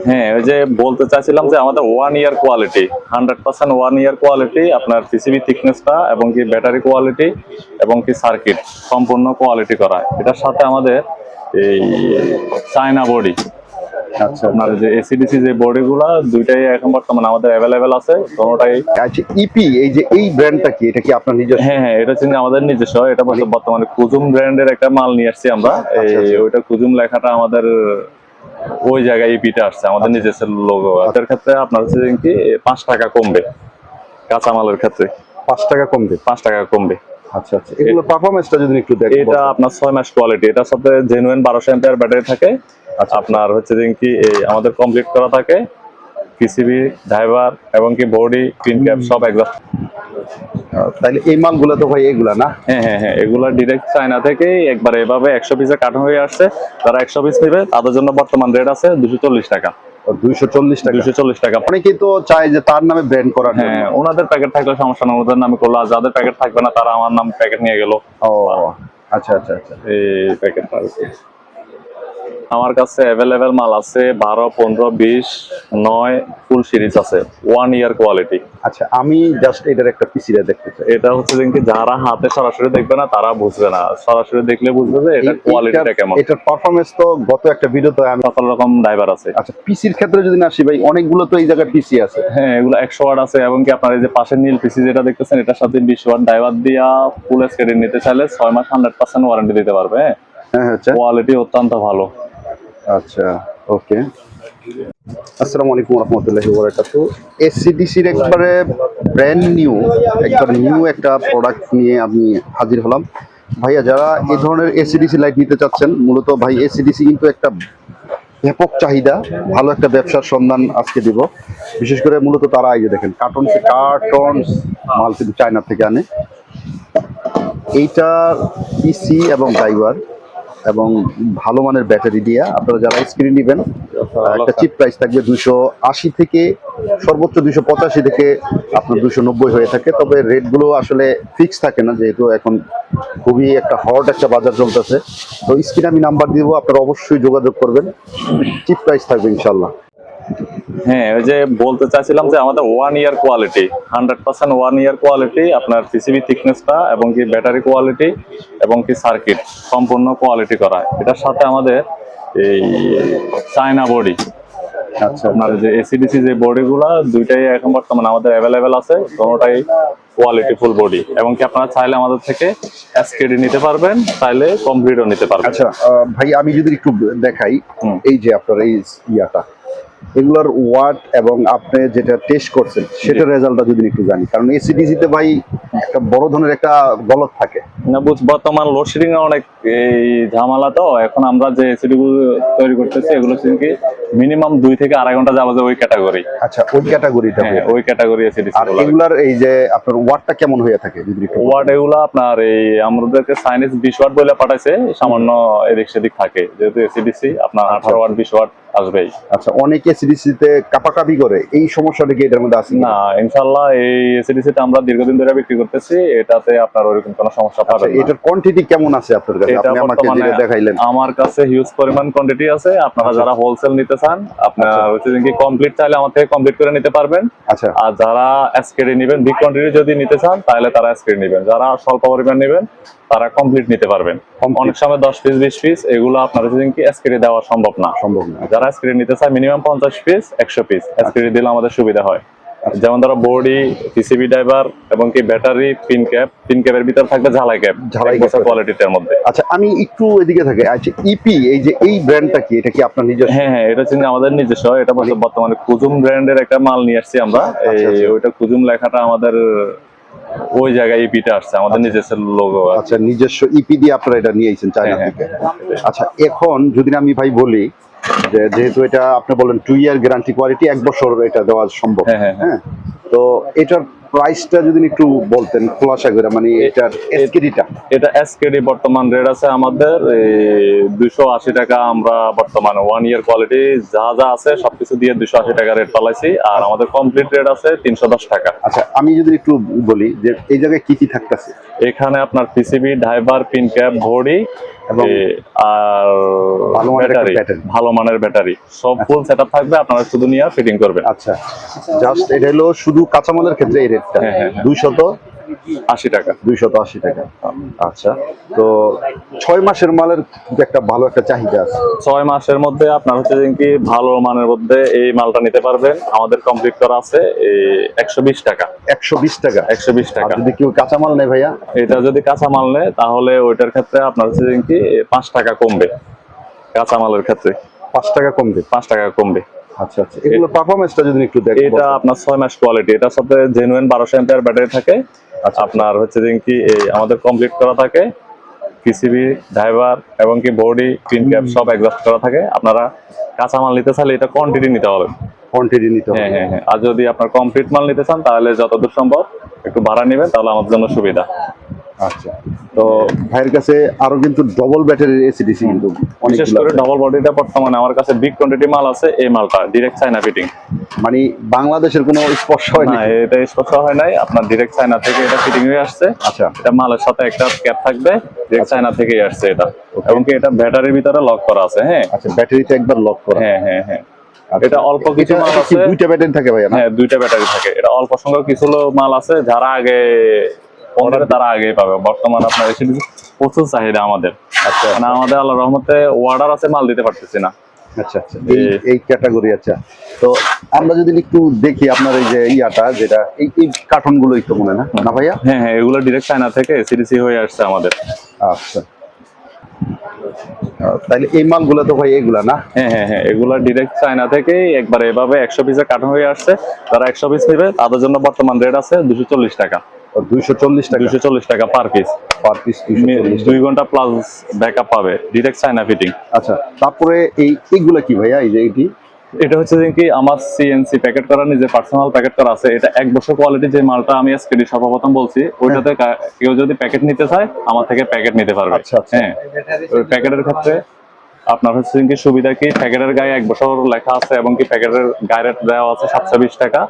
হ্যাঁ, ওই যে বলতে চাইছিলাম যে আমাদের 1 ইয়ার কোয়ালিটি, 100% 1 ইয়ার কোয়ালিটি, আপনার পিসিবি থিকনেসটা এবং কি ব্যাটারি কোয়ালিটি এবং কি সার্কিট সম্পূর্ণ কোয়ালিটি করা। এটার সাথে আমাদের এই চায়না বডি, আচ্ছা আপনার আচ্ছা যে এসিডিসি যে বডিগুলা দুইটাই এখন বর্তমানে আমাদের অ্যাভেলেবেল আছে, কোনোটাই। আচ্ছা। ইপি এই যে এই ব্র্যান্ডটা কি, এটা কি আপনার নিজস্ব? হ্যাঁ হ্যাঁ, এটা হচ্ছে আমাদের নিজস্ব। এটা বর্তমানে কুজুম ব্র্যান্ডের একটা মাল নিয়ে আসছি আমরা। আচ্ছা আচ্ছা ওইটা কুজুম লেখাটা আমাদের ওই জায়গায় ইপিটা আসছে, আমাদের আচ্ছা নিজস্ব লোগো। এটার ক্ষেত্রে আপনার হচ্ছে যে কি 5 টাকা কমবে, কাঁচামালের ক্ষেত্রে 5 টাকা কম দেবে। 5 টাকা কমবে। আচ্ছা আচ্ছা, এগুলোর পারফরমেন্সটা যদি একটু দেখেন। এটা আপনার 6 মাস কোয়ালিটি, এটার সাথে জেনুইন 1200 অ্যাম্পিয়ার ব্যাটারি থাকে। আচ্ছা আপনার হচ্ছে যে কি আমাদের কমপ্লিট করা থাকে পিসিবি, ড্রাইভার এবং কি বডি, পিন ক্যাপ সব এক্সাস্ট। তাহলে এই মালগুলো তো ভাই এগুলা না? হ্যাঁ হ্যাঁ হ্যাঁ, এগুলা ডিরেক্ট চায়না থেকে একবার এভাবে 100 পিসে কাটানো হয়ে আসছে। যারা 100 পিস নেবে তাদের জন্য বর্তমান রেট আছে 240 টাকা। 240 টাকা। 240 টাকা। অনেকেই তো চায় যে তার নামে ব্র্যান্ড করার জন্য। হ্যাঁ, ওনাদের প্যাকেট থাকলে সমস্যা না, ওনাদের নামে করলো। আর যাদের প্যাকেট থাকবে না তারা আমার নাম প্যাকেট নিয়ে গেল। ও আচ্ছা আচ্ছা আচ্ছা। এই প্যাকেট আমার কাছে অ্যাভেলেবেল মাল আছে 12, 15, 20, 9 ফুল সিরিজ আছে 1 ইয়ার কোয়ালিটি। আচ্ছা, আমি জাস্ট এটার একটা পিসিটা দেখতে চাই। এটা হচ্ছে যে কি যারা হাতে সরাসরি দেখবে না তারা বুঝবে না, সরাসরি দেখলে বুঝবে যে এটা কোয়ালিটিটা কেমন। এটার পারফরম্যান্স তো গত একটা ভিডিওতে আমি। সকল রকম ড্রাইভার আছে। আচ্ছা, পিসির ক্ষেত্রে যদি না আসি ভাই, অনেকগুলো তো এই জায়গায় পিসি আছে। হ্যাঁ, এগুলো 100 ওয়াট আছে এবং কি আপনার এই যে পাশের নীল পিসি যেটা দেখতেছেন এটার সাথে 20 ওয়াট ড্রাইভার দিয়া ফুল স্ক্রিন নিতে চাইলে 6 মাস 100% ওয়ারেন্টি দিতে পারবে। হ্যাঁ, হ্যাঁ আচ্ছা কোয়ালিটি অত্যন্ত ভালো। আচ্ছা ওকে। আসসালামু আলাইকুম রহমতুল্লাহি ওয়া বারাকাতুহু। এসসিডিসির একবারে ব্র্যান্ড নিউ, একবার নিউ একটা প্রোডাক্ট নিয়ে আমি হাজির হলাম। ভাইয়া, যারা এই ধরনের এসসিডিসি লাইট নিতে চাচ্ছেন, মূলত ভাই এসসিডিসি কিন্তু একটা ব্যাপক চাহিদা, ভালো একটা ব্যবসার সন্ধান আজকে দিব। বিশেষ করে মূলত তারা এই যে দেখেন কার্টনস মাল কিন্তু চায়না থেকে আনে। এইটা পিসি এবং ড্রাইভার এবং ভালো মানের ব্যাটারি দিয়ে আপনারা যারা স্ক্রিন নেবেন, একটা চিপ প্রাইস থাকবে 280 থেকে সর্বোচ্চ 285 থেকে আপনার 290 হয়ে থাকে। তবে রেটগুলো আসলে ফিক্স থাকে না, যেহেতু এখন খুবই একটা হট একটা বাজার চলতেছে। তো স্ক্রিনে আমি নাম্বার দিব, আপনারা অবশ্যই যোগাযোগ করবেন। চিপ প্রাইস থাকবে ইনশাল্লাহ। হ্যাঁ, ওই যে বলতে চাইছিলাম যে আমাদের 1 ইয়ার কোয়ালিটি, 100% 1 ইয়ার কোয়ালিটি, আপনার পিসিবি থিকনেসটা এবং কি ব্যাটারি কোয়ালিটি এবং কি সার্কিট সম্পূর্ণ কোয়ালিটি করা। এটার সাথে আমাদের এই চায়না বডি, আচ্ছা আপনার যে এসিডিসি যে বডিগুলা দুইটাই এখন বর্তমানে আমাদের অ্যাভেলেবেল আছে, কোনোটাই কোয়ালিটি ফুল বডি। এবং কি আপনারা চাইলে আমাদের থেকে এসকেডি নিতে পারবেন, চাইলে কমপ্লিটও নিতে পারবেন। আচ্ছা ভাই, আমি যদি একটু দেখাই, এই যে আপনার এই ইয়াটা, এগুলোর ওয়াট এবং আপনি যেটা টেস্ট করছেন সেটার রেজাল্টটা যদি একটু জানি, কারণ এসিডিসিতে ভাই একটা বড় ধরনের একটা গলত থাকে না, বর্তমান লোডশেডিং এ অনেক এই ঝামেলা। তো এখন আমরা যে এসিডি তৈরি করতেছি এগুলো হচ্ছে কি মিনিমাম 2 থেকে 2.5 ঘন্টা যাবে ওই ক্যাটাগরি। আচ্ছা, ওই ক্যাটাগরিটা। হ্যাঁ, ওই ক্যাটাগরি এসিডি। আর এগুলার এই যে আপনার ওয়াটটা কেমন হয়ে থাকে যদি একটু? ওয়াট এগুলো আপনার এই আমাদেরকে সাইনিস 20 ওয়াট বলে পাঠাইছে, সামান্য এদিক সেদিক থাকে, যেহেতু এসিডিসি আপনার 18 ওয়াট 20 ওয়াট আসবেই। আচ্ছা, অনেক এসিডিসিতে কাপাকাপি করে, এই সমস্যাটা কি এটার মধ্যে আছে? না, ইনশাআল্লাহ এই এসিডিসিটা আমরা দীর্ঘদিন ধরে বিক্রি করতেছি, এটাতে আপনার ওরকম কোনো সমস্যা পাবেন না। এটার কোয়ান্টিটি কেমন আছে আপনার কাছে? আপনি আমাকে যেটা দেখাইলেন, আমার কাছে হিউজ পরিমাণ কোয়ান্টিটি আছে। আপনারা যারা হোলসেল নিতে চান, আপনারা হচ্ছে কি কমপ্লিট চাইলে আমার থেকে কমপ্লিট করে নিতে পারবেন। আচ্ছা, আর যারা এসকেডি নেবেন, বিগ কোয়ান্টিটি যদি নিতে চান তাহলে তারা এসকেডি নেবেন। যারা স্বল্প পরিমাণ নেবেন তারা কমপ্লিট নিতে পারবেন। অনেক সময় 10 পিস 20 পিস এগুলো আপনার হচ্ছে কি এসকেডি দেওয়া সম্ভব না। যারা এসকেডি নিতে চায় মিনিমাম 50 পিস 100 পিস এসকেডি দিলে আমাদের সুবিধা হয়। যেমন ধরো বডি, পিসিবি ড্রাইভার এবং কি ব্যাটারি, পিন ক্যাপের ভিতর থাকবে ঝালাই ক্যাপ কোয়ালিটির মধ্যে। আচ্ছা, আমি একটু এদিকে থাকি। আচ্ছা, ইপি এই যে এই ব্র্যান্ডটা কি, এটা কি আপনার নিজস্ব? হ্যাঁ হ্যাঁ, এটা হচ্ছে আমাদের নিজস্ব। এটা বর্তমানে কুজুম ব্র্যান্ডের একটা মাল নিয়ে আসছি আমরা। ওইটা কুজুম লেখাটা আমাদের ওই জায়গায় ইপিটা আসছে, আমাদের নিজস্ব লোগো। আচ্ছা, নিজস্ব ইপি দিয়ে আপনারা এটা নিয়ে আইছেন চায়না থেকে। আচ্ছা, এখন যদি আমি ভাই বলি যে যেহেতু এটা আপনি বলেন 2 ইয়ার গ্যারান্টি কোয়ালিটি, 1 বছর এটা দেওয়া সম্ভব। হ্যাঁ, তো এটার প্রাইসটা যদি একটু বলতেন খোলাসা করে, মানে এটার এসকেডিটা। এটা এসকেডি বর্তমান রেট আছে আমাদের 280 টাকা। আমরা বর্তমানে 1 ইয়ার কোয়ালিটি যা যা আছে সবকিছু দিয়ে 280 টাকা রেট পালাইছি। আর আমাদের কমপ্লিট রেট আছে 310 টাকা। আচ্ছা, আমি যদি একটু বলি যে এই জায়গায় কি কি থাকতেছে। এখানে আপনার পিসিবি, ড্রাইভার, পিন ক্যাপ, ঘড়ি এবং আর ভালো মানের একটা ব্যাটারি, ব্যাটারি। ভালো মানের ব্যাটারি সব ফুল সেটআপ থাকবে, আপনারা শুধু নিয়ে ফিটিং করবেন। আচ্ছা, জাস্ট এটা হলো শুধু কাঁচামালের ক্ষেত্রে এই রেটটা। হ্যাঁ, হ্যাঁ, হ্যাঁ। 280 টাকা। 280 টাকা। আচ্ছা, তো 6 মাসের মালের কিন্তু একটা ভালো একটা চাহিদা আছে। 6 মাসের মধ্যে আপনার হচ্ছে যে কি ভালো মানের মধ্যে এই মালটা নিতে পারবেন। আমাদের কমপ্লিট করা আছে এই 120 টাকা। 120 টাকা। 120 আর টাকা। যদি কেউ কাঁচামাল নেয় ভাইয়া, এটা যদি কাঁচা মাল নেয় তাহলে ওইটার ক্ষেত্রে আপনার হচ্ছে যে কি 5 টাকা কমবে। কাঁচা মালের ক্ষেত্রে 5 টাকা কমবে। 5 টাকা কমবে। আচ্ছা আচ্ছা, এগুলো পারফরম্যান্সটা যদি একটু দেখেন। এটা আপনার 6 মাস কোয়ালিটি, এটার সাথে জেনুইন 1200 এম্পিয়ার ব্যাটারি থাকে। আপনার হচ্ছে যে কি এই আমাদের কমপ্লিট করা থাকে পিসিবি, ড্রাইভার এবং কি বডি, পিন ক্যাপ সব এক্সস্ট করা থাকে। আপনারা কাঁচা মাল নিতে চাইলে এটা কোয়ান্টিটি নিতে হবে। কোয়ান্টিটি নিতে হবে। হ্যাঁ হ্যাঁ হ্যাঁ। আর যদি আপনার কমপ্লিট মাল নিতে চান তাহলে যতদূর সম্ভব একটু ভাড়া নেবেন, তাহলে আমাদের জন্য সুবিধা। আচ্ছা, তো ভাইয়ের কাছে আরো কিন্তু ডবল ব্যাটারির এসিডিসি কিন্তু বিশেষ করে ডবল বডিটা বর্তমানে আমার কাছে বিগ কোয়ান্টিটি মাল আছে। এই মালটা ডিরেক্ট চায়না ফিটিং, মানে বাংলাদেশের কোনো স্পর্শ হয় না না। এটা স্পষ্ট হয় নাই, আপনার ডিরেক্ট চায়না থেকে এটা ফিটিং হয়ে আসছে। আচ্ছা, এটা মালের সাথে একটা ক্যাপ থাকবে, ডিরেক্ট চায়না থেকেই আসছে এটা। এবং কি এটা ব্যাটারির ভিতরে লক করা আছে। হ্যাঁ আচ্ছা, ব্যাটারিতে একবার লক করা। হ্যাঁ হ্যাঁ হ্যাঁ। আচ্ছা, এটা অল্প কিছু মাল এটা কি আছে। দুইটা ব্যাটারি থাকে ভাইয়া না? হ্যাঁ, দুইটা ব্যাটারি থাকে। এটা অল্প সংখ্যক কিছু মাল আছে, যারা আগে অর্ডার তারা আগেই পাবে। বর্তমান আপনার এসিডিসি প্রচুর চাহিদা আমাদের। আচ্ছা, মানে আমাদের আল্লাহর রহমতে অর্ডার আছে, মাল দিতে পারতেছি না। আচ্ছা আচ্ছা, এই ক্যাটাগরি। আচ্ছা, তো আমরা যদি একটু দেখি আপনার এই যে ইয়াটা, যেটা এই কার্টন গুলো একটু মনে না না ভাইয়া? হ্যাঁ হ্যাঁ, এগুলো ডিরেক্ট চায়না থেকে এসিডিসি হয়ে আসছে আমাদের। আচ্ছা, তাইলে এই মালগুলো তো ভাই এগুলা না? হ্যাঁ হ্যাঁ হ্যাঁ, এগুলো ডিরেক্ট চায়না থেকে একবার এভাবে 100 পিসে কাটা হয়ে আসছে। যারা 100 পিস নেবে তাদের জন্য বর্তমান রেট আছে 240 টাকা। 240 টাকা 240 টাকা পার পিস। Per piece. 2 ঘন্টা প্লাস ব্যাকআপ পাবে, ডিরেক্ট চায়না ফিটিং। আচ্ছা, তারপরে এইগুলা কি ভাইয়া? এই যে এটি, এটা হচ্ছে যে কি আমার সিএনসি প্যাকেট করা, নিজে পার্সোনাল প্যাকেট করা আছে। এটা 1 বছর কোয়ালিটি যে মালটা আমি এসকেডি সর্বপ্রথম বলছি, ওইটাতে কেউ যদি প্যাকেট নিতে চায় আমার থেকে প্যাকেট নিতে পারবে। আচ্ছা, আচ্ছা। হ্যাঁ, ওই প্যাকেটের ক্ষেত্রে আপনার হচ্ছে কি সুবিধা কি, প্যাকেটের গায়ে 1 বছর লেখা আছে এবং কি প্যাকেটের গায়ে রেট দেওয়া আছে 720 টাকা।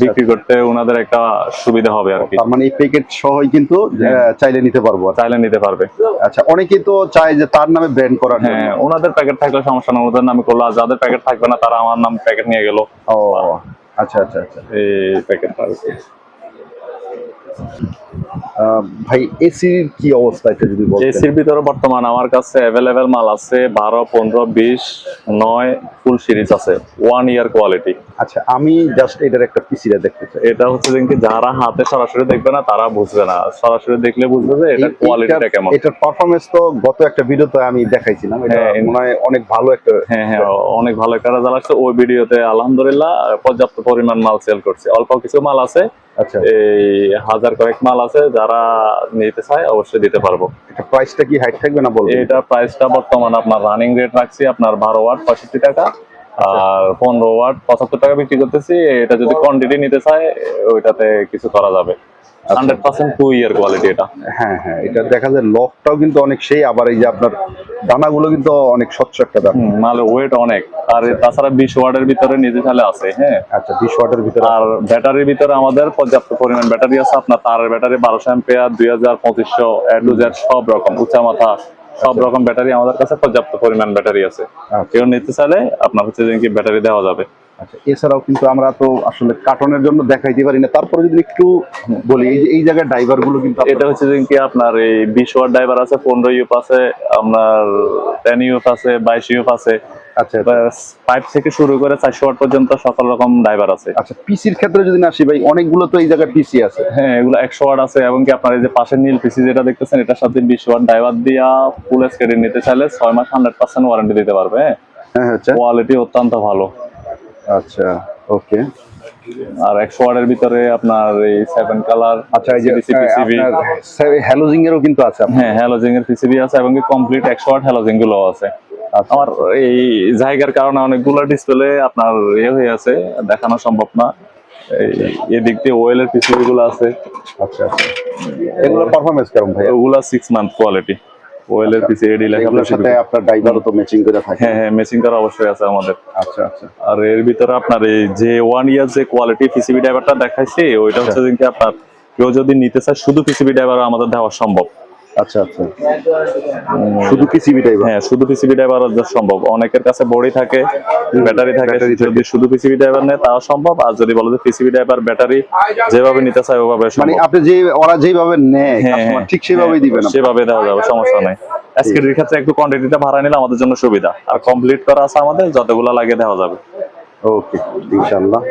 বিক্রি করতে ওনাদের একটা সুবিধা হবে আর কি। তার মানে এই প্যাকেট সহই কিন্তু চাইলে নিতে পারবো আর। চাইলে নিতে পারবে। আচ্ছা, অনেকেই তো চায় যে তার নামে ব্র্যান্ড করার জন্য। হ্যাঁ, ওনাদের প্যাকেট থাকলে সমস্যা না, ওনাদের নামে করলো। আর যাদের প্যাকেট থাকবে না তারা আমার নাম প্যাকেট নিয়ে গেল। ও আচ্ছা আচ্ছা আচ্ছা, এই প্যাকেটটা আর কি। ভাই এসির কি অবস্থা এটা যদি বলতেন? এসির ভিতরে বর্তমান আমার কাছে অ্যাভেলেবেল মাল আছে 12, 15, 20, 9 ফুল সিরিজ আছে 1 ইয়ার কোয়ালিটি। আচ্ছা, আমি জাস্ট এটার একটা পিসিটা দেখতে চাই। এটা হচ্ছে যে কি যারা হাতে সরাসরি দেখবে না তারা বুঝবে না, সরাসরি দেখলে বুঝবে যে এটা কোয়ালিটিটা কেমন। এটার পারফরম্যান্স তো গত একটা ভিডিওতে আমি দেখাইছিলাম, এটা মনে হয় অনেক ভালো একটা। হ্যাঁ হ্যাঁ, অনেক ভালো একটা রেজাল্ট আসছে ওই ভিডিওতে। আলহামদুলিল্লাহ পর্যাপ্ত পরিমাণ মাল সেল করছে। অল্প কিছু মাল আছে, আচ্ছা, এই 1000 কয়েক মাল আছে, যারা নিতে চায় অবশ্যই দিতে পারবো। এটা প্রাইসটা কি হাইট থাকবে না বলবেন? এটা প্রাইসটা বর্তমান আপনার রানিং রেট রাখছি আপনার 12 ওয়াট 65 টাকা, আর 15 ওয়াট 75 টাকা বিক্রি করতেছি। এটা যদি কোয়ান্টিটি নিতে চায় ওইটাতে কিছু করা যাবে। 100% 2 ইয়ার কোয়ালিটি এটা। হ্যাঁ হ্যাঁ, এটা দেখা যায় লকটাও কিন্তু অনেক সেই, আবার এই যে আপনার দানাগুলো কিন্তু অনেক স্বচ্ছ একটা দানা। মালের ওয়েট অনেক। আর তাছাড়া 20 ওয়াটের ভিতরে নিতে চাইলে আছে। হ্যাঁ, আচ্ছা, 20 ওয়াটের ভিতরে। আর ব্যাটারির ভিতরে আমাদের পর্যাপ্ত পরিমাণ ব্যাটারি আছে। আপনার তারের battery 1200 ampere, 2000, 2500, A to Z সব রকম, উঁচা মাথা সব রকম ব্যাটারি আমাদের কাছে পর্যাপ্ত পরিমাণ ব্যাটারি আছে। কেউ নিতে চাইলে আপনার হচ্ছে যে কি ব্যাটারি দেওয়া যাবে। আচ্ছা, এছাড়াও কিন্তু আমরা তো আসলে কার্টনের জন্য দেখাইতে পারি না, তারপরে যদি একটু বলি এই জায়গায় ড্রাইভার গুলো কিন্তু এটা হচ্ছে যে কি আপনার এই 20 ওয়াট ড্রাইভার আছে, 15 ইউপ আছে, আপনার 10 ইউপ আছে, 22 ইউপ আছে। আচ্ছা, 5 থেকে শুরু করে 400 ওয়াট পর্যন্ত সকল রকম ড্রাইভার আছে। আচ্ছা, পিসির ক্ষেত্রে যদি না আসি ভাই, অনেকগুলো তো এই জায়গায় পিসি আছে। হ্যাঁ, এগুলো 100 ওয়াট আছে এবং কি আপনার এই যে পাশের নীল পিসি যেটা দেখতেছেন, এটার সাথে 20 ওয়াট ড্রাইভার দিয়া ফুল এসকেডি নিতে চাইলে 6 মাস 100% ওয়ারেন্টি দিতে পারবে। হ্যাঁ, আচ্ছা কোয়ালিটি অত্যন্ত ভালো। আচ্ছা, ওকে। আর 100 ওয়াটের ভিতরে আপনার এই 7 কালার। আচ্ছা, এই যে পিসিবি, আপনার হ্যালোজিং এরও কিন্তু আছে। হ্যাঁ হ্যালোজিং এর পিসিবি আছে এবং কি কমপ্লিট 100 ওয়াট হ্যালোজিং গুলো আছে। আমার এই জায়গার কারণে অনেকগুলো ডিসপ্লে আপনার হয়ে আছে, দেখানো সম্ভব না। এদিক দিয়ে ওয়েলের পিসিবি গুলো আছে। আচ্ছা, এগুলোর পারফরম্যান্স কেমন ভাই? ওগুলা 6 মান্থ কোয়ালিটি ওয়েলের পিসি এডি লেখা। এগুলোর সাথে আপনার ড্রাইভারও তো ম্যাচিং করে থাকে? হ্যাঁ হ্যাঁ, ম্যাচিং করা অবশ্যই আছে আমাদের। আচ্ছা আচ্ছা, আর এর ভিতরে আপনার এই যে 1 ইয়ার যে কোয়ালিটি পিসিবি ড্রাইভারটা দেখাইছি, ওইটা হচ্ছে যে আপনার কেউ যদি নিতে চায় শুধু পিসিবি ড্রাইভার আমাদের দেওয়া সম্ভব। আচ্ছা আচ্ছা, শুধু পিসিবি ড্রাইভার? হ্যাঁ, শুধু পিসিবি ড্রাইভার সম্ভব। অনেকের কাছে বডি থাকে, ব্যাটারি থাকে, ব্যাটারি যদি শুধু পিসিবি ড্রাইভার নেয় তাও সম্ভব। আর যদি বলো যে পিসিবি ড্রাইভার ব্যাটারি যেভাবে নিতে চায় ওভাবে মানে সম্ভব। আপনি যে ওরা যেভাবে নেয় হ্যাঁ, কাস্টমার হ্যাঁ, ঠিক সেভাবেই দিবেন আপনি? সেভাবে দেওয়া যাবে, সমস্যা নাই। এসকেডির ক্ষেত্রে একটু কোয়ান্টিটিটা ভাড়া নিলে আমাদের জন্য সুবিধা, আর কমপ্লিট করা আছে আমাদের, যতগুলো লাগে দেওয়া যাবে। ওকে, ইনশাআল্লাহ।